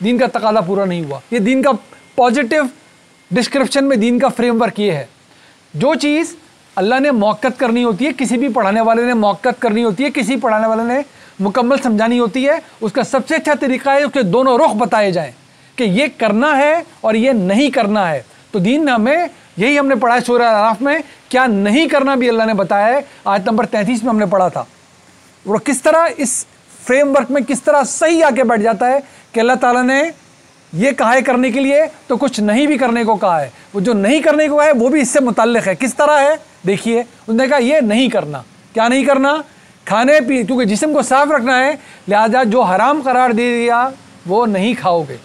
دین کا تقاضا پورا نہیں ہوا. یہ دین کا پازیٹیو ڈسکرپشن میں دین کا فریم ورک یہ ہے. جو چیز اللہ نے موقت کرنی ہوتی ہے، کسی بھی پڑھانے والے نے موقت کرنی ہوتی ہے، کسی پڑھانے والے نے مکمل سمجھانی ہوتی ہے، اس کا سب سے اچھا طریقہ ہے اس کے دونوں رخ بتائے جائیں کہ یہ کرنا ہے اور یہ نہیں کرنا ہے. تو دین نے ہمیں یہی ہم نے پڑھا ہے سورہ اعراف میں، کیا نہیں کرنا بھی اللہ نے بتایا ہے. آیت نمبر 33 میں ہم نے پڑھا تھا. اور کس طرح اس فریم ورک میں کس طرح صحیح آ کے بیٹھ جاتا ہے کہ اللہ تعالیٰ نے یہ کہا ہے کرنے کے لیے تو کچھ نہیں بھی کرنے کو کہا ہے. وہ جو نہیں کرنے کو ہے وہ بھی اس سے متعلق ہے. کس طرح ہے دیکھیے، اس نے کہا یہ نہیں کرنا. کیا نہیں کرنا؟ کھانے پی، کیونکہ جسم کو صاف رکھنا ہے، لہذا جو حرام قرار دے دیا وہ نہیں کھاؤ گے.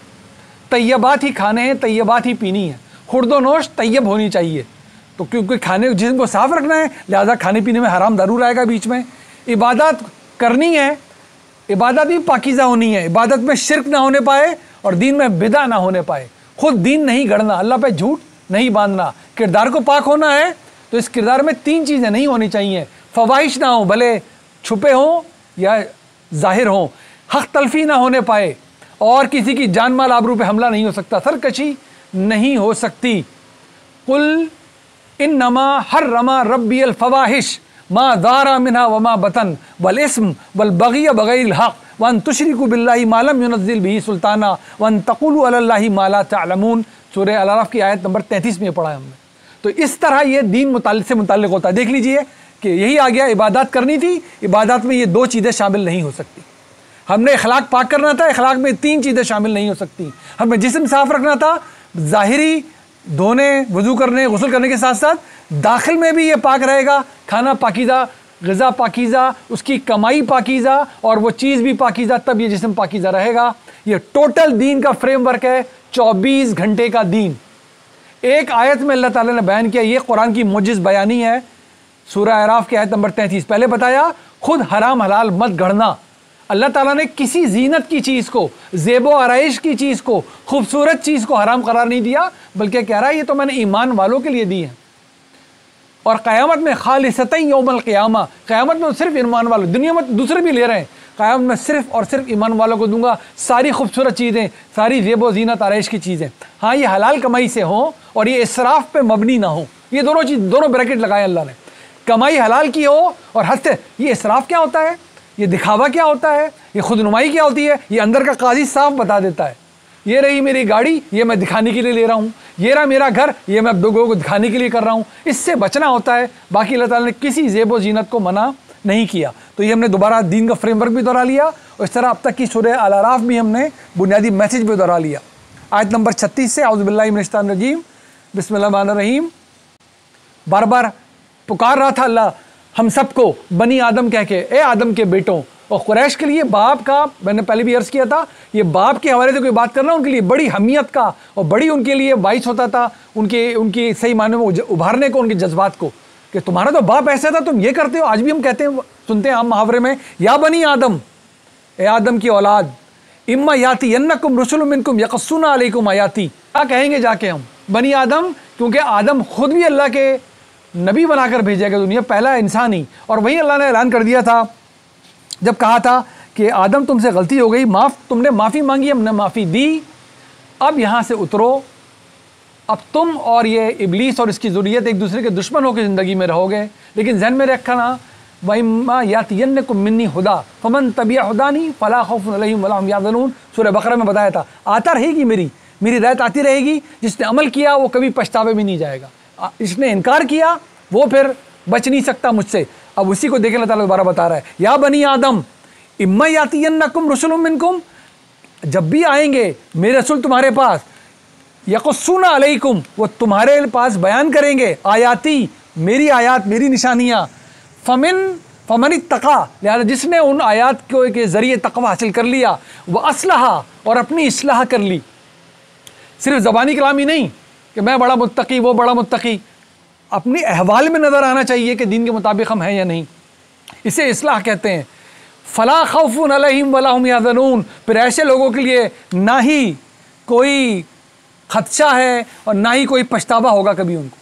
طیبات ہی کھانے ہیں، طیبات ہی پینی ہے. خورد و نوش طیب ہونی چاہیے. تو کیونکہ کھانے جسم کو صاف رکھنا ہے لہذا کھانے پینے میں حرام ضرور آئے گا بیچ میں. عبادات کرنی ہے، عبادت بھی پاکیزہ ہونی ہے، عبادت میں شرک نہ ہونے پائے اور دین میں بدعہ نہ ہونے پائے. خود دین نہیں گڑنا، اللہ پہ جھوٹ نہیں باندھنا. کردار کو پاک ہونا ہے تو اس کردار میں 3 چیزیں نہیں ہونی چاہیے. فواہش نہ ہوں، بھلے چھپے ہوں یا ظاہر ہوں. حق تلفی نہ ہونے پائے اور کسی کی جان مال آبرو پہ حملہ نہیں ہو سکتا، سرکشی نہیں ہو سکتی. قل انما حرم ربی الفواحش ما ظہر منها وما بطن والاسم والبغی بغیر الحق وان تشرکوا باللہ ما لم ينزل به سلطانا وان تقولوا علی اللہ ما لا تعلمون. سورہ الاعراف کی آیت نمبر 33 میں پڑھا ہے ہم نے. تو اس طرح یہ دین سے متعلق ہوتا ہے. دیکھ لیجئے کہ یہی آ گیا، عبادات کرنی تھی، عبادات میں یہ 2 چیزیں شامل نہیں ہو سکتی. ہم نے اخلاق پاک کرنا تھا، اخلاق میں 3 چیزیں شامل نہیں ہو سکتی. ہمیں جسم صاف رکھنا تھا، ظاہری دھونے، وضو کرنے، غسل کرنے کے ساتھ ساتھ داخل میں بھی یہ پاک رہے گا. کھانا پاکیزہ، غذا پاکیزہ، اس کی کمائی پاکیزہ اور وہ چیز بھی پاکیزہ، تب یہ جسم پاکیزہ رہے گا. یہ ٹوٹل دین کا فریم ورک ہے، 24 گھنٹے کا دین. ایک آیت میں اللہ تعالیٰ نے بیان کیا. یہ قرآن کی معجز بیانی ہے. سورہ اعراف کی آیت نمبر 33 پہلے بتایا خود حرام حلال مت گھڑنا. اللہ تعالیٰ نے کسی زینت کی چیز کو، زیب و آرائش کی چیز کو، خوبصورت چیز کو حرام قرار نہیں دیا، بلکہ کہہ رہا ہے یہ تو میں نے ایمان والوں کے لیے دی ہے. اور قیامت میں خالصتاً یوم القیامہ، قیامت میں صرف ایمان والوں، دنیا میں دوسرے بھی لے رہے ہیں، قیامت میں صرف اور صرف ایمان والوں کو دوں گا ساری خوبصورت چیزیں، ساری زیب و زینت آرائش کی چیزیں. ہاں یہ حلال کمائی سے ہوں اور یہ اسراف پہ مبنی نہ ہوں. یہ دونوں بریکٹ لگائے اللہ نے. کمائی حلال کی ہو اور حد سے. یہ اسراف کیا ہوتا ہے؟ یہ دکھاوا کیا ہوتا ہے؟ یہ خود نمائی کیا ہوتی ہے؟ یہ اندر کا قاضی صاف بتا دیتا ہے. یہ رہی میری گاڑی، یہ میں دکھانے کے لیے لے رہا ہوں. یہ رہا میرا گھر، یہ میں لوگوں کو دکھانے کے لیے کر رہا ہوں. اس سے بچنا ہوتا ہے. باقی اللہ تعالیٰ نے کسی زیب و زینت کو منع نہیں کیا. تو یہ ہم نے دوبارہ دین کا فریم ورک بھی دہرا لیا اور اس طرح اب تک کی سورہ الاعراف بھی ہم نے بنیادی میسج بھی دہرا لیا. آیت نمبر 36 سے اعوذ باللہ من الشیطان الرجیم بسم اللہ الرحمن الرحیم. بار بار پکار رہا تھا اللہ ہم سب کو بنی آدم کہہ کے، اے آدم کے بیٹوں. اور قریش کے لیے باپ کا، میں نے پہلے بھی عرض کیا تھا، یہ باپ کے حوالے سے کوئی بات کرنا ان کے لیے بڑی حمیت کا اور بڑی ان کے لیے باعث ہوتا تھا ان کی صحیح معنی میں ابھارنے کو، ان کے جذبات کو، کہ تمہارا تو باپ ایسا تھا تم یہ کرتے ہو. آج بھی ہم کہتے ہیں، سنتے ہیں عام محاورے میں، یا بنی آدم، اے آدم کی اولاد، اما یاتینکم رسل منکم یقصون علیکم آیاتی. کیا کہیں گے جا کے ہم بنی آدم؟ کیونکہ آدم خود بھی اللہ کے نبی بنا کر بھیجے گا دنیا، پہلا انسان ہی. اور وہی اللہ نے اعلان کر دیا تھا جب کہا تھا کہ آدم تم سے غلطی ہو گئی، تم نے معافی مانگی، ہم نے معافی دی، اب یہاں سے اترو. اب تم اور یہ ابلیس اور اس کی ذریت ایک دوسرے کے دشمن ہو کے زندگی میں رہو گے. لیکن ذہن میں رکھنا، وَإِمَّا يَأْتِيَنَّكُم مِّنِّي هُدًى فَمَن تَبِعَ هُدَانِي فَلَا خَوْفٌ عَلَيْهِمْ وَلَا هُمْ يَحْزَنُونَ. سورہ بقرہ میں بتایا تھا آتا رہے گی میری ہدایت آتی رہے گی. جس نے عمل کیا وہ کبھی پچھتاوے میں نہیں جائے گا. جس نے انکار کیا وہ پھر بچ نہیں سکتا مجھ سے. اب اسی کو دیکھیں اللہ تعالیٰ دوبارہ بتا رہا ہے، یا بنی آدم اما یاتینکم رسل منکم، جب بھی آئیں گے میرے رسول تمہارے پاس، یقصون علیکم، وہ تمہارے پاس بیان کریں گے آیاتی، میری آیات، میری نشانیاں. فمن اتقا، لہذا جس نے ان آیات کے ذریعے تقوی حاصل کر لیا، وہ اصلح، اور اپنی اصلاح کر لی. صرف زبانی کلامی نہیں کہ میں بڑا متقی، وہ بڑا متقی، اپنی احوال میں نظر آنا چاہیے کہ دین کے مطابق ہم ہیں یا نہیں. اسے اصلاح کہتے ہیں. فلا خوف علیہم ولا هم یحزنون، پھر ایسے لوگوں کے لیے نہ ہی کوئی خدشہ ہے اور نہ ہی کوئی پچھتاوا ہوگا کبھی ان کو.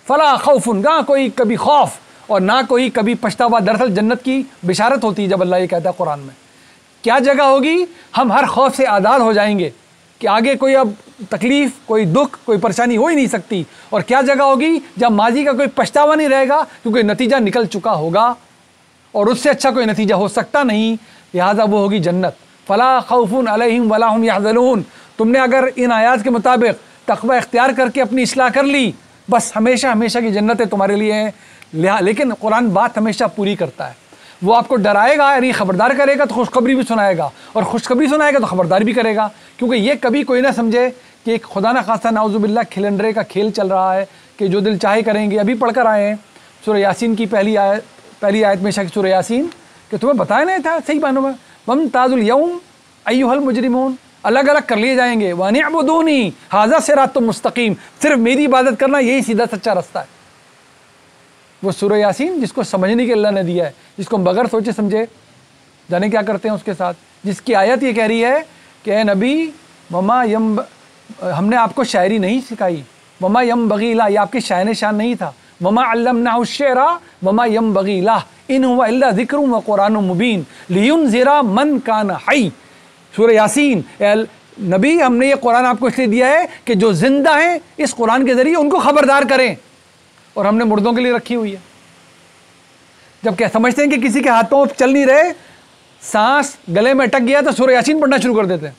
فلا خوف، نہ کوئی کبھی خوف اور نہ کوئی کبھی پچھتاوا. دراصل جنت کی بشارت ہوتی ہے جب اللہ یہ کہتا ہے قرآن میں کیا جگہ ہوگی؟ ہم ہر خوف سے آزاد ہو جائیں گے کہ آگے کوئی اب تکلیف، کوئی دکھ، کوئی پریشانی ہو ہی نہیں سکتی. اور کیا جگہ ہوگی؟ جب ماضی کا کوئی پچھتاوا نہیں رہے گا، کیونکہ نتیجہ نکل چکا ہوگا اور اس سے اچھا کوئی نتیجہ ہو سکتا نہیں. لہٰذا وہ ہوگی جنت. فلا خوف علیہم ولا هم یحزنون. تم نے اگر ان آیات کے مطابق تقوی اختیار کر کے اپنی اصلاح کر لی، بس ہمیشہ ہمیشہ کی جنتیں تمہارے لیے ہیں. لیکن قرآن بات ہمیشہ پوری کرتا ہے. وہ آپ کو ڈرائے گا، یعنی خبردار کرے گا تو خوشخبری بھی سنائے گا، اور خوشخبری سنائے گا تو خبردار بھی کرے گا. کیونکہ یہ کبھی کوئی نہ سمجھے کہ ایک خدا نہ خواستہ نعوذ باللہ کھلنڈرے کا کھیل چل رہا ہے کہ جو دل چاہے کریں گے. ابھی پڑھ کر آئے ہیں سورہ یاسین کی پہلی آیت میں شک سورہ یاسین کہ تمہیں بتایا نہیں تھا صحیح معنوں میں وامتازوا اليوم ایھا المجرمون. الگ الگ کر لیے جائیں گے. وان اعبدونی ھذا صراط مستقیم. صرف میری عبادت کرنا یہی سیدھا سچا رستہ ہے. وہ سورہ یاسین جس کو سمجھنے کے اللہ نے دیا ہے، جس کو ہم بغیر سوچے سمجھے جانے کیا کرتے ہیں اس کے ساتھ، جس کی آیت یہ کہہ رہی ہے کہ اے نبی ہم نے آپ کو شاعری نہیں سکھائی. وما ينبغي له، یہ آپ کی شاعن شان نہیں تھا. وما علمناه الشعر وما ينبغي له ان هو الا ذکر وقرآن مبین لینذر من کان حی. سورہ یاسین. نبی ہم نے یہ قرآن آپ کو اس لیے دیا ہے کہ جو زندہ ہیں اس قرآن کے ذریعے ان کو خبردار کریں، اور ہم نے مردوں کے لیے رکھی ہوئی ہے. جب کہ سمجھتے ہیں کہ کسی کے ہاتھوں چل نہیں رہے، سانس گلے میں اٹک گیا تو سورہ یاسین پڑھنا شروع کر دیتے ہیں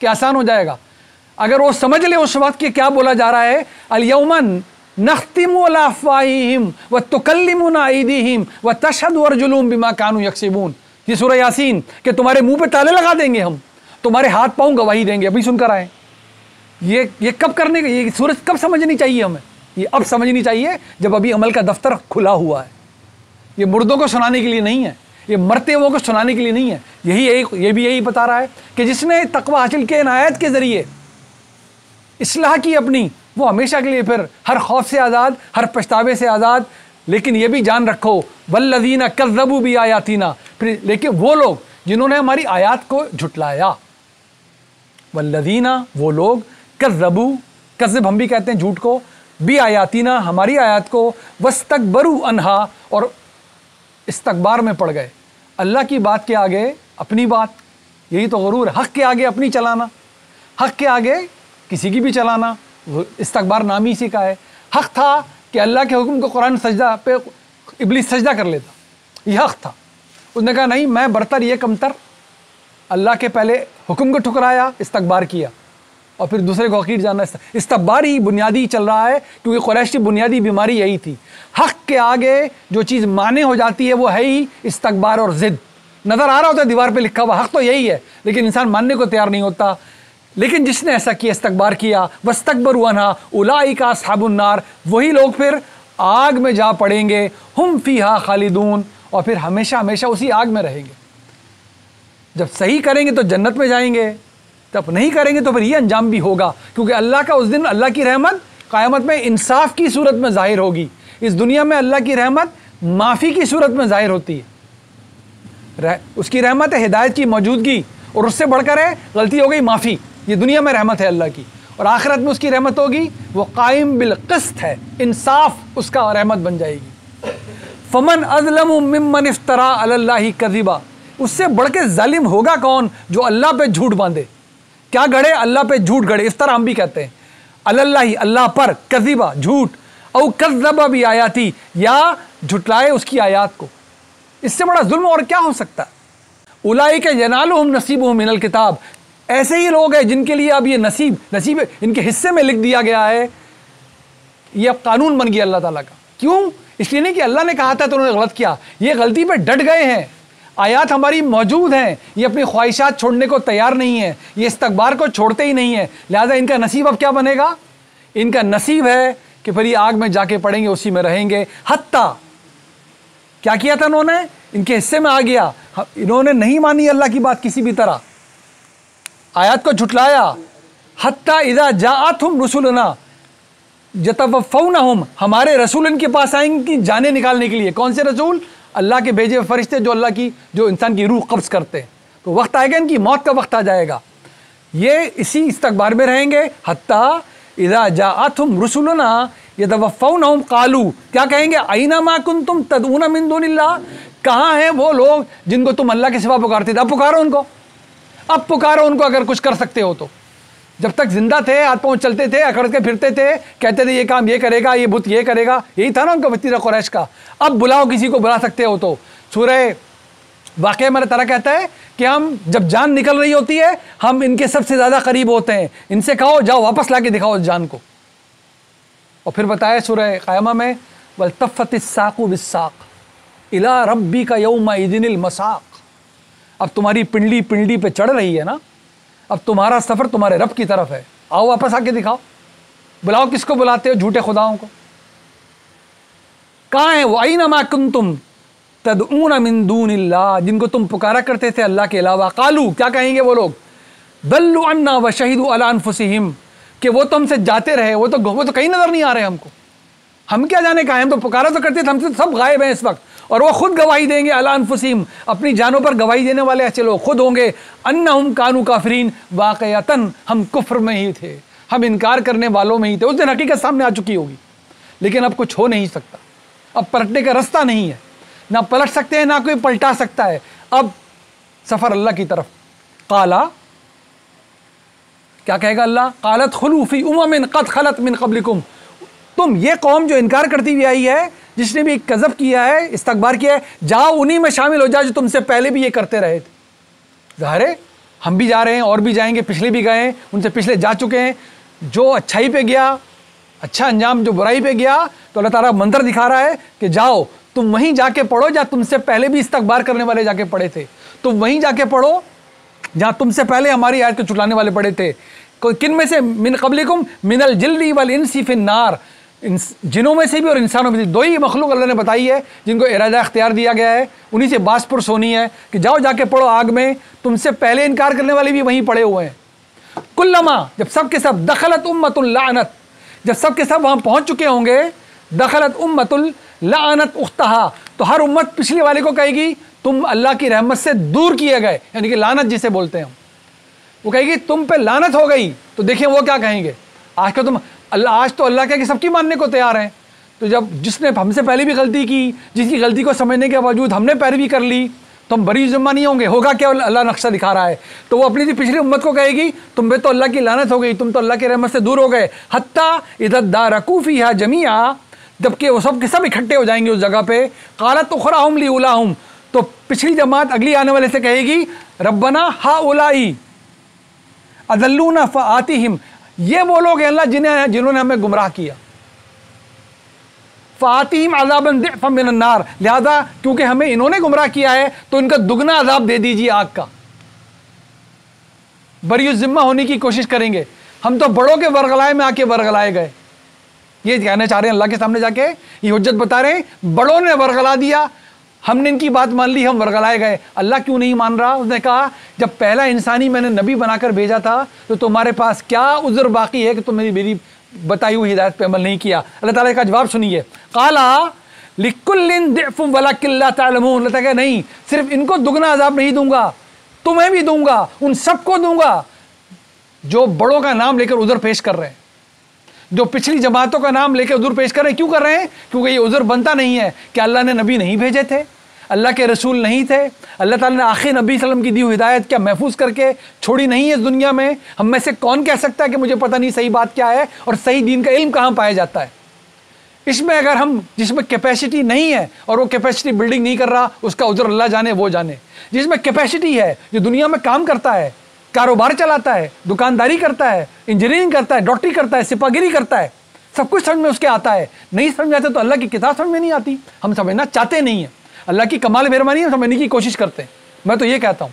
کہ آسان ہو جائے گا. اگر وہ سمجھ لے اس وقت کہ کیا بولا جا رہا ہے، الیوم نختم علی افواہہم وتکلمنا ایدیہم وتشہد ارجلہم بما کانوا یکسبون. یہ سورہ یاسین کہ تمہارے منہ پہ تالے لگا دیں گے، ہم تمہارے ہاتھ پاؤں گواہی دیں گے. ابھی سن کر آئے. یہ کب کرنے کا، یہ سورج کب سمجھنی چاہیے ہمیں؟ یہ اب سمجھنی چاہیے جب ابھی عمل کا دفتر کھلا ہوا ہے. یہ مردوں کو سنانے کے لیے نہیں ہے، یہ مرتے ہوئے کو سنانے کے لیے نہیں ہے. یہ بھی یہی بتا رہا ہے کہ جس نے تقوی حاصل کے عنایت کے ذریعے اصلاح کی اپنی، وہ ہمیشہ کے لیے پھر ہر خوف سے آزاد، ہر پچھتاوے سے آزاد. لیکن یہ بھی جان رکھو والذین کذبوا بآیاتنا، پھر لیکن وہ لوگ جنہوں نے ہماری آیات کو جھٹلایا. والذین، وہ لوگ، کذبوا، کذب ہم بھی کہتے ہیں جھوٹ کو، بآیاتنا، ہماری آیات کو، واستکبروا عنہا، اور استکبار میں پڑ گئے. اللہ کی بات کے آگے اپنی بات، یہی تو غرور ہے. حق کے آگے اپنی چلانا، حق کے آگے کسی کی بھی چلانا، استکبار نام ہی اسی کا ہے. حق تھا کہ اللہ کے حکم کو قرآن سجدہ پہ ابلیس سجدہ کر لیتا، یہ حق تھا. اس نے کہا نہیں، میں برتر یہ کمتر. اللہ کے پہلے حکم کو ٹھکرایا، استکبار کیا، اور پھر دوسرے کو حقیر جاننا. استکبار ہی بنیادی چل رہا ہے، کیونکہ قریش کی بنیادی بیماری یہی تھی. حق کے آگے جو چیز مانے ہو جاتی ہے وہ ہے ہی استکبار اور ضد. نظر آ رہا ہوتا ہے دیوار پہ لکھا ہوا حق تو یہی ہے، لیکن انسان ماننے کو تیار نہیں ہوتا. لیکن جس نے ایسا کیا، استکبار کیا، واستکبروا عنہا اولئک اصحاب النار، وہی لوگ پھر آگ میں جا پڑیں گے. ہم فیہا خالدون، اور پھر ہمیشہ ہمیشہ اسی آگ میں رہیں گے. جب صحیح کریں گے تو جنت میں جائیں گے، جب نہیں کریں گے تو پھر یہ انجام بھی ہوگا. کیونکہ اللہ کا اس دن اللہ کی رحمت قیامت میں انصاف کی صورت میں ظاہر ہوگی. اس دنیا میں اللہ کی رحمت معافی کی صورت میں ظاہر ہوتی ہے. اس کی رحمت ہے ہدایت کی موجودگی، اور اس سے بڑھ کر ہے غلطی ہو گئی معافی. یہ دنیا میں رحمت ہے اللہ کی، اور آخرت میں اس کی رحمت ہوگی، وہ قائم بالقسط ہے، انصاف اس کا رحمت بن جائے گی. فمن اظلم ممن افترى علی اللہ کذبا، اس سے بڑھ کے ظالم ہوگا کون جو اللہ پہ جھوٹ باندھے. کیا گڑھے؟ اللہ پہ جھوٹ گڑھے. اس طرح ہم بھی کہتے ہیں علی اللہ، اللہ پر، کذبا جھوٹ، او کذب بآیاتی، یا جھٹلائے اس کی آیات کو. اس سے بڑا ظلم اور کیا ہو سکتا ہے؟ اولئک ینالہم نصیبہم من الکتاب، ایسے ہی لوگ ہیں جن کے لیے اب یہ نصیب ان کے حصے میں لکھ دیا گیا ہے. یہ اب قانون بن گیا اللہ تعالیٰ کا. کیوں؟ اس لیے نہیں کہ اللہ نے کہا تھا تو انہوں نے غلط کیا، یہ غلطی پہ ڈٹ گئے ہیں. آیات ہماری موجود ہیں، یہ اپنی خواہشات چھوڑنے کو تیار نہیں ہیں، یہ استکبار کو چھوڑتے ہی نہیں ہیں. لہٰذا ان کا نصیب اب کیا بنے گا؟ ان کا نصیب ہے کہ پھر یہ آگ میں جا کے پڑیں گے، اسی میں رہیں گے. حتیٰ کیا کیا تھا انہوں نے؟ ان کے حصے میں آ گیا، انہوں نے نہیں مانی اللہ کی بات کسی بھی طرح، آیات کو جھٹلایا. حتیٰ اذا جاءتہم رسلنا یتوفونہم، ہمارے رسول ان کے پاس آئیں گے جانیں نکالنے کے لیے. کون سے رسول؟ اللہ کے بھیجے ہوئے فرشتے جو انسان کی روح قبض کرتے ہیں. تو وقت آئے گا، ان کی موت کا وقت آ جائے گا. یہ اسی استکبار میں رہیں گے. حتیٰ اذا جاءتہم رسلنا یتوفونہم قالوا، کیا کہیں گے؟ اینا ما کنتم تدعون من دون اللہ، کہاں ہیں وہ لوگ جن کو تم اللہ کے سوا پکارتے تھے؟ اب پکارو ان کو. اب پکارو ان کو اگر کچھ کر سکتے ہو تو. جب تک زندہ تھے ہاتھ پاؤں چلتے تھے اکڑ کے پھرتے تھے کہتے تھے یہ کام یہ کرے گا یہ بت یہ کرے گا, یہی تھا نا ان کا وتیرہ قریش کا. اب بلاؤ کسی کو بلا سکتے ہو تو. سورہ واقعہ میں اللہ تعالیٰ کہتا ہے کہ ہم جب جان نکل رہی ہوتی ہے ہم ان کے سب سے زیادہ قریب ہوتے ہیں, ان سے کہو جاؤ واپس لا کے دکھاؤ اس جان کو. اور پھر بتایا سورہ قیامہ میں وَالْتَفَّتِ السَّاقُ بِالسَّاقِ إِلَىٰ رَبِّكَ يَوْمَئِذٍ الْمَسَاقُ. اب تمہاری پنڈلی پہ چڑھ رہی ہے نا, اب تمہارا سفر تمہارے رب کی طرف ہے, آؤ واپس آ کے دکھاؤ. بلاؤ کس کو بلاتے ہو, جھوٹے خداؤں کو. کہاں ہیں وہ؟ أَيْنَمَا كُنْتُمْ تَدْعُونَ مِن دُونِ اللَّهِ, جن کو تم پکارا کرتے تھے اللہ کے علاوہ. قالوا, کیا کہیں گے وہ لوگ؟ ضلوا عنا وشہدوا علی انفسہم, کہ وہ تو ہم سے جاتے رہے, وہ تو کہیں نظر نہیں آ رہے ہم کو. ہم کیا جانے کہاں ہیں, ہم تو پکارا تو کرتے تھے, ہم سے سب غائب ہیں اس وقت. اور وہ خود گواہی دیں گے علی انفسہم, اپنی جانوں پر گواہی دینے والے ایسے لوگ خود ہوں گے, انہم کانوا کافرین, واقعتاً ہم کفر میں ہی تھے, ہم انکار کرنے والوں میں ہی تھے. اس دن حقیقت سامنے آ چکی ہوگی, لیکن اب کچھ ہو نہیں سکتا. اب پلٹنے کا رستہ نہیں ہے, نہ پلٹ سکتے ہیں نہ کوئی پلٹا سکتا ہے. اب سفر اللہ کی طرف. قالا, کیا کہے گا اللہ؟ قالت خلوا فی امم قد خلت من قبلکم, تم یہ قوم جو انکار کرتی ہوئی آئی ہے, جس نے بھی کذب کیا ہے, استکبار کیا ہے, جاؤ انہی میں شامل ہو جاؤ جو تم سے پہلے بھی یہ کرتے رہے تھے. ظاہر ہے ہم بھی جا رہے ہیں اور بھی جائیں گے, پچھلے بھی گئے ہیں, ان سے پچھلے جا چکے ہیں. جو اچھائی پہ گیا اچھا انجام, جو برائی پہ گیا تو اللہ تعالیٰ منظر دکھا رہا ہے کہ جاؤ تم وہیں جا کے پڑھو جہاں تم سے پہلے بھی استکبار کرنے والے جا کے پڑھے تھے. تم وہیں جا کے پڑھو جہاں تم سے پہلے ہماری آیت کو چٹلانے والے پڑے تھے. کن میں سے؟ من قبلکم من الجن والانس فی النار, جنوں میں سے بھی اور انسانوں میں سے. دو ہی مخلوق اللہ نے بتائی ہے جن کو ارادہ اختیار دیا گیا ہے, انہی سے باس پرس ہونی ہے کہ جاؤ جا کے پڑھو آگ میں. تم سے پہلے انکار کرنے والے بھی وہیں پڑے ہوئے ہیں. کلما, جب سب کے سب, دخلت امت اللعنت, جب سب کے سب وہاں پہنچ چکے ہوں گے, دخلت امت اللعنت اختہا, تو ہر امت پچھلی والے کو کہے گی تم اللہ کی رحمت سے دور کیے گئے, یعنی کہ لعنت جسے بولتے ہیں. وہ کہے گی تم پہ لعنت ہو گئی. تو دیکھیں وہ کیا کہیں گے, آج تو اللہ کہے کہ سب کی ماننے کو تیار ہیں. تو جب جس نے ہم سے پہلے بھی غلطی کی, جس کی غلطی کو سمجھنے کے باوجود ہم نے پیروی کر لی, تو ہم بری ذمہ نہیں ہوں گے. ہوگا کیا, اللہ نقشہ دکھا رہا ہے. تو وہ اپنی پچھلی امت کو کہے گی تم پہ تو اللہ کی لعنت ہو گئی, تم تو اللہ کی رحمت سے دور ہو گئے. حتیٰ اذا ادارکوا فیہا جمیعا, جبکہ وہ سب کے سب اکٹھے ہو جائیں گے اس جگہ پہ. قالت اخراہم لاولاہم, تو پچھلی جماعت اگلی آنے والے سے کہے گی ربنا ہؤلائی اضلونا فآتہم, یہ وہ لوگ ہیں اللہ جنہوں نے ہمیں گمراہ کیا. فآتہم عذابا ضعفا من النار, لہذا کیونکہ ہمیں انہوں نے گمراہ کیا ہے تو ان کا دگنا عذاب دے دیجیے آگ کا. بری الذمہ ہونے کی کوشش کریں گے. ہم تو بڑوں کے ورغلائے میں آ کے ورغلائے گئے. یہ کہنا چاہ رہے ہیں اللہ کے سامنے جا کے, یہ حجت بتا رہے ہیں بڑوں نے ورغلا دیا, ہم نے ان کی بات مان لی, ہم ورغلائے گئے. اللہ کیوں نہیں مان رہا؟ اس نے کہا جب پہلا انسانی میں نے نبی بنا کر بھیجا تھا تو تمہارے پاس کیا عذر باقی ہے کہ تم میری بتائی ہوئی ہدایت پہ عمل نہیں کیا. اللہ تعالیٰ کا جواب سنیے, قالا لکل ضعف ولکن لا تعلمون, اللہ تعالیٰ کہ نہیں, صرف ان کو دگنا عذاب نہیں دوں گا, تمہیں بھی دوں گا, ان سب کو دوں گا جو بڑوں کا نام لے کر عذر پیش کر رہے ہیں, جو پچھلی جماعتوں کا نام لے کے عذر پیش کر رہے ہیں. کیوں کر رہے ہیں؟ کیونکہ یہ عذر بنتا نہیں ہے کہ اللہ نے نبی نہیں بھیجے تھے, اللہ کے رسول نہیں تھے, اللہ تعالیٰ نے آخری نبی صلی اللہ علیہ وسلم کی دی ہوئی ہدایت کیا محفوظ کر کے چھوڑی نہیں ہے اس دنیا میں. ہم میں سے کون کہہ سکتا ہے کہ مجھے پتہ نہیں صحیح بات کیا ہے اور صحیح دین کا علم کہاں پایا جاتا ہے. اس میں اگر جس میں کیپیسٹی نہیں ہے اور وہ کیپیسٹی بلڈنگ نہیں کر رہا, اس کا عذر اللہ جانے وہ جانے. جس میں کیپیسٹی ہے, جو دنیا میں کام کرتا ہے, کاروبار چلاتا ہے, دکانداری کرتا ہے, انجینئرنگ کرتا ہے, ڈاکٹری کرتا ہے, سپاہ گیری کرتا ہے, سب کچھ سمجھ میں اس کے آتا ہے. نہیں سمجھ آتے تو اللہ کی کتاب سمجھ میں نہیں آتی, ہم سمجھنا چاہتے نہیں ہیں. اللہ کی کمال مہربانی ہم سمجھنے کی کوشش کرتے ہیں. میں تو یہ کہتا ہوں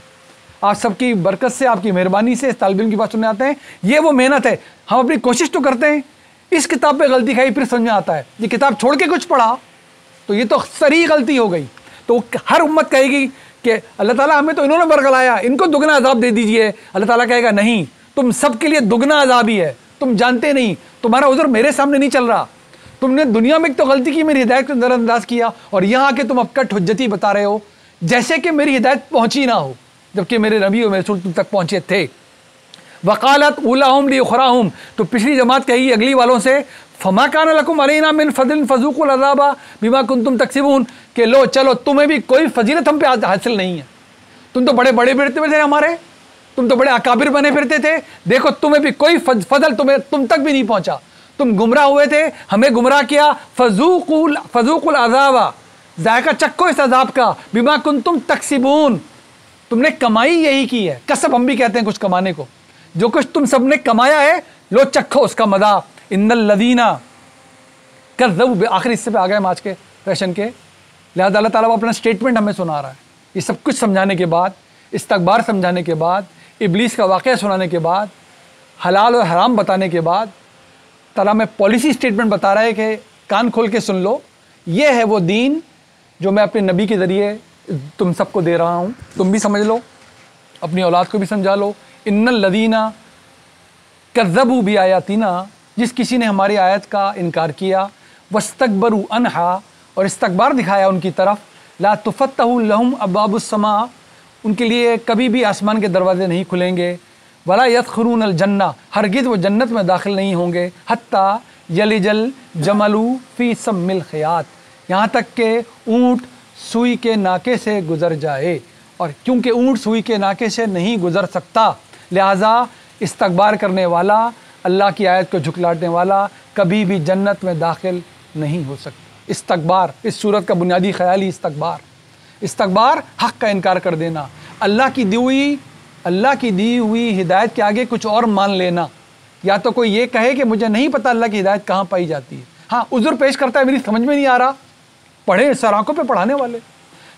آپ سب کی برکت سے, آپ کی مہربانی سے اس طالب علم کی بات سننے آتے ہیں. یہ وہ محنت ہے, ہم اپنی کوشش تو کرتے ہیں, اس کتاب پہ غلطی کھائی پھر سمجھ میں آتا ہے. یہ کتاب چھوڑ کے کچھ پڑھا تو یہ تو صریح غلطی ہو گئی. تو ہر امت کہے گی کہ اللہ تعالیٰ ہمیں تو انہوں نے برگلایا, ان کو دگنا عذاب دے دیجئے. اللہ تعالیٰ کہے گا نہیں, تم سب کے لیے دگنا عذاب ہی ہے, تم جانتے نہیں, تمہارا عذر میرے سامنے نہیں چل رہا. تم نے دنیا میں تو غلطی کی, میری ہدایت کو نظر انداز کیا, اور یہاں آ کے تم اب کٹ حجتی بتا رہے ہو جیسے کہ میری ہدایت پہنچی نہ ہو, جبکہ میرے نبی اور میرے رسول تم تک پہنچے تھے. وقالت اولاہم لاخراہم, تو پچھلی جماعت کہی اگلی والوں سے فما کان لکم علینا من فضل فذوقوا العذاب بما کنتم تکسبون, کہ لو چلو تمہیں بھی کوئی فضیلت ہم پہ حاصل نہیں ہے, تم تو بڑے بڑے بیٹے تھے ہمارے, تم تو بڑے اکابر بنے پھرتے تھے, دیکھو تمہیں بھی کوئی فضل تم تک بھی نہیں پہنچا, تم گمراہ ہوئے تھے, ہمیں گمراہ کیا. فذوقوا العذاب, ذائقہ چکھو اس عذاب کا, بما کنتم تکسبون, تم نے کمائی یہی کی ہے. کسب ہم بھی کہتے ہیں کچھ کمانے کو, جو کچھ تم سب نے کمایا ہے لو چکھو اس کا مزہ. ان الذین کذبوا, آخری حصے پہ آ گئے ہم آج کے سیشن کے. لہذا اللہ تعالیٰ اپنا اسٹیٹمنٹ ہمیں سنا رہا ہے. یہ سب کچھ سمجھانے کے بعد, استکبار سمجھانے کے بعد, ابلیس کا واقعہ سنانے کے بعد, حلال اور حرام بتانے کے بعد, تعالیٰ میں پالیسی اسٹیٹمنٹ بتا رہا ہے کہ کان کھول کے سن لو, یہ ہے وہ دین جو میں اپنے نبی کے ذریعے تم سب کو دے رہا ہوں. تم بھی سمجھ لو, اپنی اولاد کو بھی سمجھا لو. ان الذین کذبوا بآیاتنا, جس کسی نے ہماری آیت کا انکار کیا, واستکبروا عنہا, اور استکبار دکھایا ان کی طرف, لا تفتح لہم ابواب السماء, ان کے لیے کبھی بھی آسمان کے دروازے نہیں کھلیں گے. ولا یدخلون الجنہ, ہرگز وہ جنت میں داخل نہیں ہوں گے. حتی یلج الجمل فی سم الخیاط, یہاں تک کہ اونٹ سوئی کے ناکے سے گزر جائے. اور کیونکہ اونٹ سوئی کے ناکے سے نہیں گزر سکتا, لہٰذا استکبار کرنے والا, اللہ کی آیت کو جھٹلانے والا کبھی بھی جنت میں داخل نہیں ہو سکتا. استکبار, اس صورت کا بنیادی خیال ہی استکبار حق کا انکار کر دینا, اللہ کی دی ہوئی ہدایت کے آگے کچھ اور مان لینا. یا تو کوئی یہ کہے کہ مجھے نہیں پتا اللہ کی ہدایت کہاں پائی جاتی ہے, ہاں عذر پیش کرتا ہے میری سمجھ میں نہیں آ رہا, پڑھے سراکوں پہ پڑھانے والے,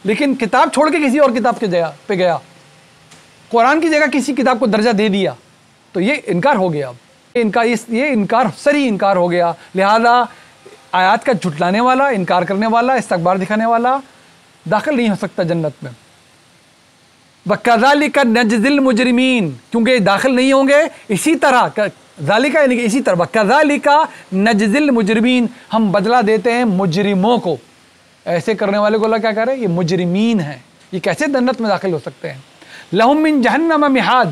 لیکن کتاب چھوڑ کے کسی اور کتاب پہ گیا, قرآن کی جگہ کسی کتاب کو درجہ دے دیا, تو یہ انکار ہو گیا. یہ انکار صریح انکار ہو گیا. لہذا آیات کا جھٹلانے والا, انکار کرنے والا, استکبار دکھانے والا داخل نہیں ہو سکتا جنت میں. وَكَذَلِكَ نَجْزِي الْمُجْرِمِينَ, کیونکہ داخل نہیں ہوں گے اسی طرح, ذالکہ یعنی کہ اسی طرح, وَكَذَلِكَ نَجْزِي الْمُجْرِمِينَ, ہم بدلہ دیتے ہیں مجرموں کو. ایسے کرنے والے کو اللہ کیا کہہ رہے ہیں, یہ مجرمین ہیں, یہ کیسے جنت میں داخل ہو سکتے ہیں. لَهُم مِّن جَهَنَّمَ مِحَادٌ,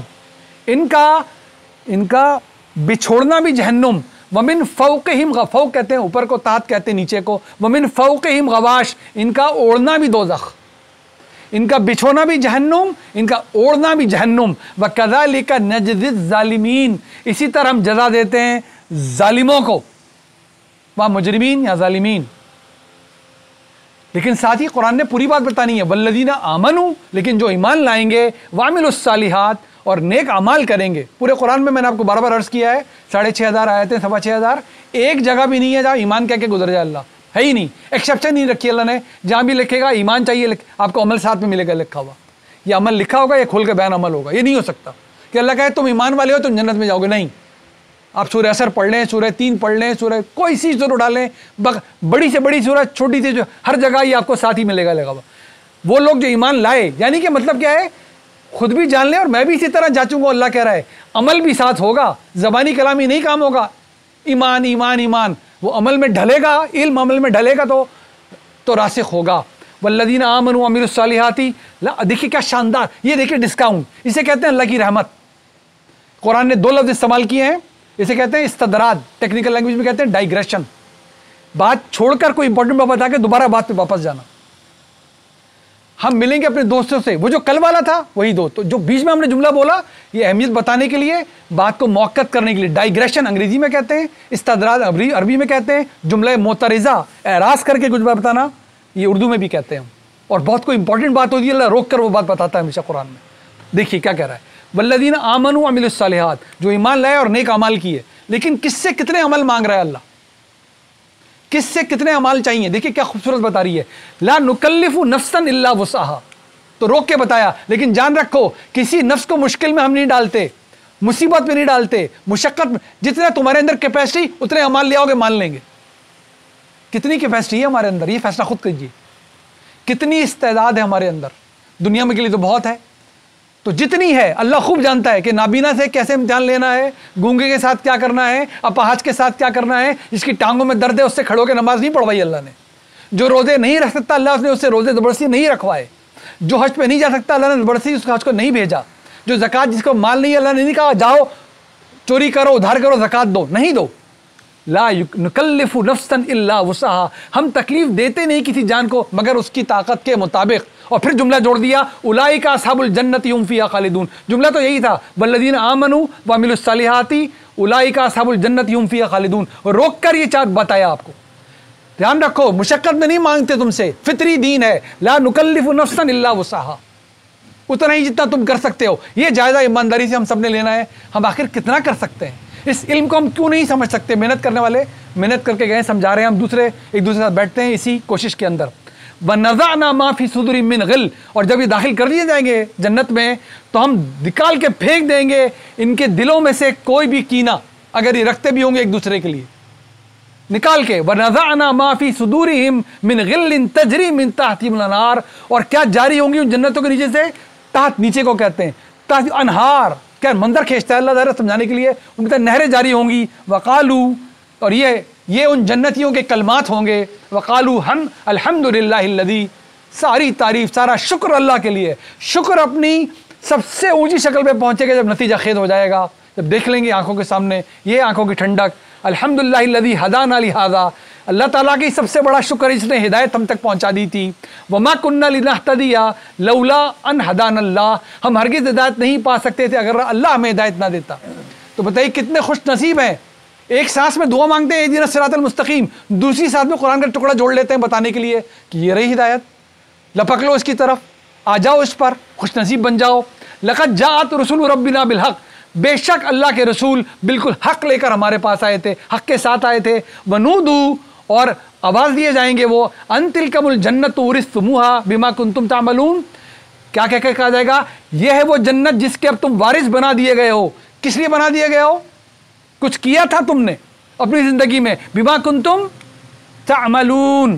ان کا بچھوڑنا بھی جہنم. ومن فوقہم, فوق کہتے ہیں اوپر کو, تحت کہتے ہیں نیچے کو. ومن فوقہم غواش, ان کا اوڑھنا بھی دوزخ, ان کا بچھونا بھی جہنم, ان کا اوڑھنا بھی جہنم. وَكَذَلِكَ نَجْزِي الظَّالِمِينَ, اسی طرح ہم جزا دیتے ہیں ظالموں کو. وہاں مجرمین یا ظالمین, لیکن ساتھ ہی قرآن نے پوری بات بتانی ہے. وَالَّذِينَ آمَنُوا, لیکن جو ایمان لائیں گے, وَعَمِلُوا الصَّالِحَاتِ, اور نیک اعمال کریں گے. پورے قرآن میں نے آپ کو بار بار عرض کیا ہے, 6500 آیتیں, 6500, ایک جگہ بھی نہیں ہے جہاں ایمان کہہ کے گزر جائے اللہ, ہے ہی نہیں. ایکسیپشن نہیں رکھی اللہ نے, جہاں بھی لکھے گا ایمان چاہیے, آپ کو عمل ساتھ میں ملے گا لکھا ہوا. یہ عمل لکھا ہوگا, یہ کھول کے بیان عمل ہوگا. یہ نہیں ہو سکتا کہ اللہ کہے تم ایمان والے ہو تم جنت میں جاؤ گے, نہیں. آپ سورہ اثر پڑھ لیں, سورہ 3 پڑھ لیں, سورہ کوئی سی ضرور ڈالیں, بڑی سے بڑی سورہ, چھوٹی سی, جو ہر جگہ یہ آپ کو ساتھ ہی ملے گا لگا ہوا. وہ لوگ جو ایمان لائے, یعنی کہ مطلب کیا ہے, خود بھی جان لیں اور میں بھی اسی طرح جانچوں گا. اللہ کہہ رہا ہے عمل بھی ساتھ ہوگا, زبانی کلامی نہیں کام ہوگا. ایمان ایمان ایمان, وہ عمل میں ڈھلے گا, علم عمل میں ڈھلے گا تو راسخ ہوگا. والذین آمنوا وعملوا الصالحات, دیکھیے کیا شاندار, یہ دیکھیے ڈسکاؤنٹ, اسے کہتے ہیں اللہ کی رحمت. قرآن نے 2 لفظ استعمال کیے ہیں, اسے کہتے ہیں استدراج, ٹیکنیکل لینگویج میں کہتے ہیں ڈائیگریشن. بات چھوڑ کر کوئی امپورٹنٹ بات بتا کے دوبارہ بات پہ واپس جانا. ہم ملیں گے اپنے دوستوں سے, وہ جو کل والا تھا وہی دو, تو جو بیچ میں ہم نے جملہ بولا یہ اہمیت بتانے کے لیے, بات کو موقت کرنے کے لیے. ڈائیگریشن انگریزی میں کہتے ہیں, استدراج عربی میں کہتے ہیں, جملہ معترضہ, اعراض کر کے کچھ بات بتانا, یہ اردو میں بھی کہتے ہیں. اور بہت کوئی امپورٹنٹ بات ہوتی ہے اللہ روک کر وہ بات بتاتا ہے ہمیشہ قرآن میں. دیکھیے کیا کہہ رہا ہے, والذین آمنوا وعملوا الصالحات, جو ایمان لائے اور نیک اعمال کیے. لیکن کس سے کتنے عمل مانگ رہا ہے اللہ, کس سے کتنے اعمال چاہیے. دیکھیے کیا خوبصورت بتا رہی ہے, لا نکلف نفسا الا وسعها, تو روک کے بتایا, لیکن جان رکھو کسی نفس کو مشکل میں ہم نہیں ڈالتے, مصیبت میں نہیں ڈالتے, مشقت میں. جتنا تمہارے اندر کیپیسٹی اتنے اعمال لے آؤ گے, مان لیں گے. کتنی کیپیسٹی ہے ہمارے اندر, یہ فیصلہ خود کیجیے. کتنی استعداد ہے ہمارے اندر, دنیا میں کے لیے تو بہت ہے, تو جتنی ہے اللہ خوب جانتا ہے کہ نابینا سے کیسے امتحان لینا ہے, گونگے کے ساتھ کیا کرنا ہے, اپاہج کے ساتھ کیا کرنا ہے, جس کی ٹانگوں میں درد ہے اس سے کھڑو کے نماز نہیں پڑھوائی اللہ نے, جو روزے نہیں رکھ سکتا اللہ نے اس سے روزے زبردستی نہیں رکھوائے, جو حج پہ نہیں جا سکتا اللہ نے زبردستی اس حج کو نہیں بھیجا, جو زکوٰۃ جس کو مال نہیں اللہ نے نہیں کہا جاؤ چوری کرو ادھار کرو زکوٰۃ دو, نہیں دو. لا نکلف نفسا الا وسعها, ہم تکلیف دیتے نہیں کسی جان کو مگر اس کی طاقت کے مطابق. اور پھر جملہ جوڑ دیا اولئک اصحاب الجنت هم فیہا خالدون. جملہ تو یہی تھا والذین آمنوا وعملوا الصالحات اولئک اصحاب الجنت هم فیہا خالدون. اور روک کر یہ چارٹ بتایا آپ کو. دھیان رکھو, مشقت میں نہیں مانگتے تم سے, فطری دین ہے. لا نکلف نفسا الا وسعها, اتنا ہی جتنا تم کر سکتے ہو. یہ جائزہ ایمانداری سے ہم سب نے لینا ہے. ہم آخر کتنا کر سکتے ہیں؟ اس علم کو ہم کیوں نہیں سمجھ سکتے؟ محنت کرنے والے محنت کر کے گئے, سمجھا رہے ہیں, ہم ایک دوسرے کے ساتھ بیٹھتے ہیں اسی کوشش کے اندر. وَنَزَعْنَا مَا فِي صُدُورِهِم مِّن غِلٍّ, اور جب یہ داخل کر دیے جائیں گے جنت میں تو ہم نکال کے پھینک دیں گے ان کے دلوں میں سے کوئی بھی کینہ, اگر یہ رکھتے بھی ہوں گے ایک دوسرے کے لیے, نکال کے. وَنَزَعْنَا مَا فِي صُدُورِهِم مِّن غِلٍّ تَجْرِي مِن تَحْتِهِمُ الْأَنْهَارُ, اور کیا جاری ہوں گی ان جنتوں کے نیچے سے, تحت نیچے کو کہتے ہیں, تحت انہار. کیا منظر کھینچتا ہے اللہ ظاہر سمجھانے کے لیے. ان کی نہریں جاری ہوں گی. وقالو, اور یہ ان جنتیوں کے کلمات ہوں گے. وقالو ہم الحمدللہ الذی, ساری تعریف سارا شکر اللہ کے لیے. شکر اپنی سب سے اونچی شکل پہ پہنچے گا جب نتیجہ خیز ہو جائے گا, جب دیکھ لیں گے آنکھوں کے سامنے یہ آنکھوں کی ٹھنڈک. الحمدللہ الذی ہدانا لہذا, اللہ تعالیٰ کی سب سے بڑا شکر اس نے ہدایت ہم تک پہنچا دی تھی. وما کننا لنہتدی لولا ان ہدانا اللہ, ہم ہرگز ہدایت نہیں پا سکتے تھے اگر اللہ ہمیں ہدایت نہ دیتا. تو بتائیے کتنے خوش نصیب ہیں. ایک سانس میں دعا مانگتے ہیں اہدنا الصراط المستقیم, دوسری سانس میں قرآن کا ٹکڑا جوڑ لیتے ہیں بتانے کے لیے کہ یہ رہی ہدایت, لپک لو اس کی طرف, آ جاؤ اس پر, خوش نصیب بن جاؤ. لقد جاءت رسول ربنا بالحق, بے شک اللہ کے رسول بالکل حق لے کر ہمارے پاس آئے تھے, حق کے ساتھ آئے تھے. ونودو, اور آواز دیے جائیں گے وہ, ان تلکم الجنت اورثتموها بما کنتم تعملون, کیا کہہ کے کہا جائے گا, یہ ہے وہ جنت جس کے اب تم وارث بنا دیے گئے ہو. کس لیے بنا دیے گئے ہو؟ کچھ کیا تھا تم نے اپنی زندگی میں. بما کنتم تعملون,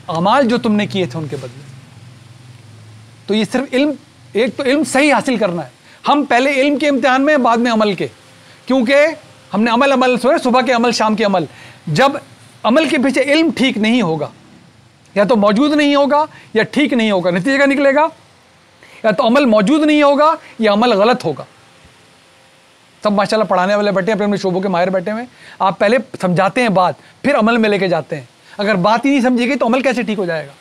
اعمال جو تم نے کیے تھے ان کے بدلے. تو یہ صرف علم, ایک تو علم صحیح حاصل کرنا ہے. ہم پہلے علم کے امتحان میں, بعد میں عمل کے, کیونکہ ہم نے عمل سوچا, صبح کے عمل شام کے عمل. جب عمل کے پیچھے علم ٹھیک نہیں ہوگا, یا تو موجود نہیں ہوگا یا ٹھیک نہیں ہوگا, نتیجہ کیا نکلے گا, یا تو عمل موجود نہیں ہوگا یا عمل غلط ہوگا. سب ماشاءاللہ پڑھانے والے بیٹھے ہیں, اپنے شعبوں کے ماہر بیٹھے ہوئے, آپ پہلے سمجھاتے ہیں بات, پھر عمل میں لے کے جاتے ہیں. اگر بات ہی نہیں سمجھے گی تو عمل کیسے ٹھیک ہو جائے گا؟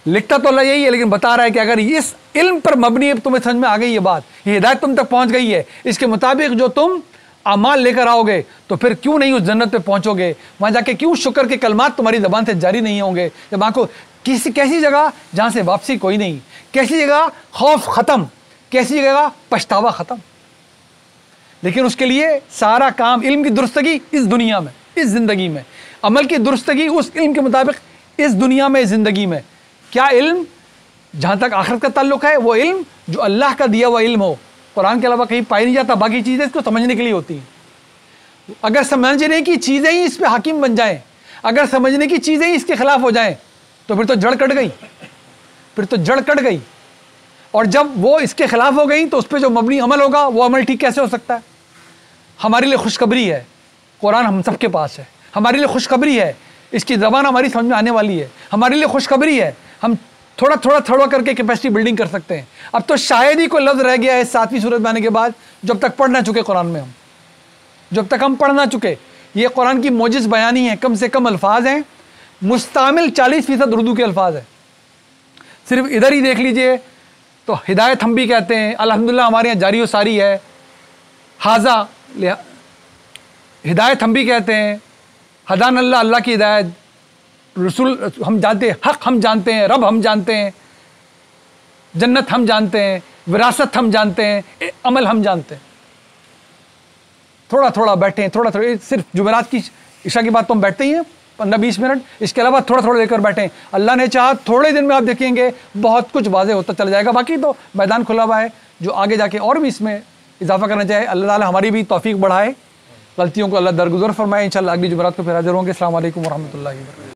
لکھتا تو اللہ یہی ہے, لیکن بتا رہا ہے کہ اگر اس علم پر مبنی ہے, تمہیں سمجھ میں آ گئی یہ بات, یہ ہدایت تم تک پہنچ گئی ہے, اس کے مطابق جو تم اعمال لے کر آؤ گے تو پھر کیوں نہیں اس جنت پہ پہنچو گے؟ وہاں جا کے کیوں شکر کے کلمات تمہاری زبان سے جاری نہیں ہوں گے؟ جب آنکھوں کیسی جگہ جہاں سے واپسی کوئی نہیں, کیسی جگہ خوف ختم, کیسی جگہ پچھتاوا ختم. لیکن اس کے لیے سارا کام, علم کی درستگی اس دنیا میں, اس زندگی میں, عمل کی درستگی اس علم کے مطابق اس دنیا میں, اس زندگی میں. کیا علم؟ جہاں تک آخرت کا تعلق ہے وہ علم جو اللہ کا دیا ہوا علم ہو, قرآن کے علاوہ کہیں پائی نہیں جاتا. باقی چیزیں اس کو سمجھنے کے لیے ہوتی ہیں. اگر سمجھنے کی چیزیں ہی اس پہ حاکم بن جائیں, اگر سمجھنے کی چیزیں ہی اس کے خلاف ہو جائیں تو پھر تو جڑ کٹ گئی, پھر تو جڑ کٹ گئی. اور جب وہ اس کے خلاف ہو گئی تو اس پہ جو مبنی عمل ہوگا وہ عمل ٹھیک کیسے ہو سکتا ہے؟ ہمارے لیے خوشخبری ہے, قرآن ہم سب کے پاس ہے, ہمارے لیے خوشخبری ہے, اس کی زبان ہماری سمجھ میں آنے والی ہے. ہمارے لیے خوشخبری ہے, ہم تھوڑا کر کے کیپیسٹی بلڈنگ کر سکتے ہیں. اب تو شاید ہی کوئی لفظ رہ گیا ہے 7ویں سورت میں آنے کے بعد جب تک پڑھ نہ چکے قرآن میں, ہم جب تک ہم پڑھ نہ چکے. یہ قرآن کی موجز بیانی ہے, کم سے کم الفاظ ہیں, مستعمل 40% اردو کے الفاظ ہیں. صرف ادھر ہی دیکھ لیجئے تو ہدایت ہم بھی کہتے ہیں, الحمدللہ ہمارے یہاں جاری و ساری ہے. حاضہ ہدایت ہم بھی کہتے ہیں, ہدان اللہ, اللہ کی ہدایت, رسول ہم جانتے ہیں, حق ہم جانتے ہیں, رب ہم جانتے ہیں, جنت ہم جانتے ہیں, وراثت ہم جانتے ہیں, عمل ہم جانتے ہیں. تھوڑا بیٹھے ہیں, تھوڑا صرف جمعرات کی عشاء کی بات تو ہم بیٹھتے ہی ہیں 15-20 منٹ, اس کے علاوہ تھوڑا لے کر بیٹھیں. اللہ نے چاہا تھوڑے دن میں آپ دیکھیں گے بہت کچھ واضح ہوتا چلا جائے گا. باقی تو میدان کھلا ہوا ہے, جو آگے جا کے اور بھی اس میں اضافہ کرنا چاہے. اللہ تعالیٰ ہماری بھی توفیق بڑھائے, غلطیوں کو اللہ درگزر فرمائے. انشاءاللہ اگلی جمعرات کو پھر حاضر ہوں گے. السلام علیکم ورحمۃ اللہ وبرکاتہ.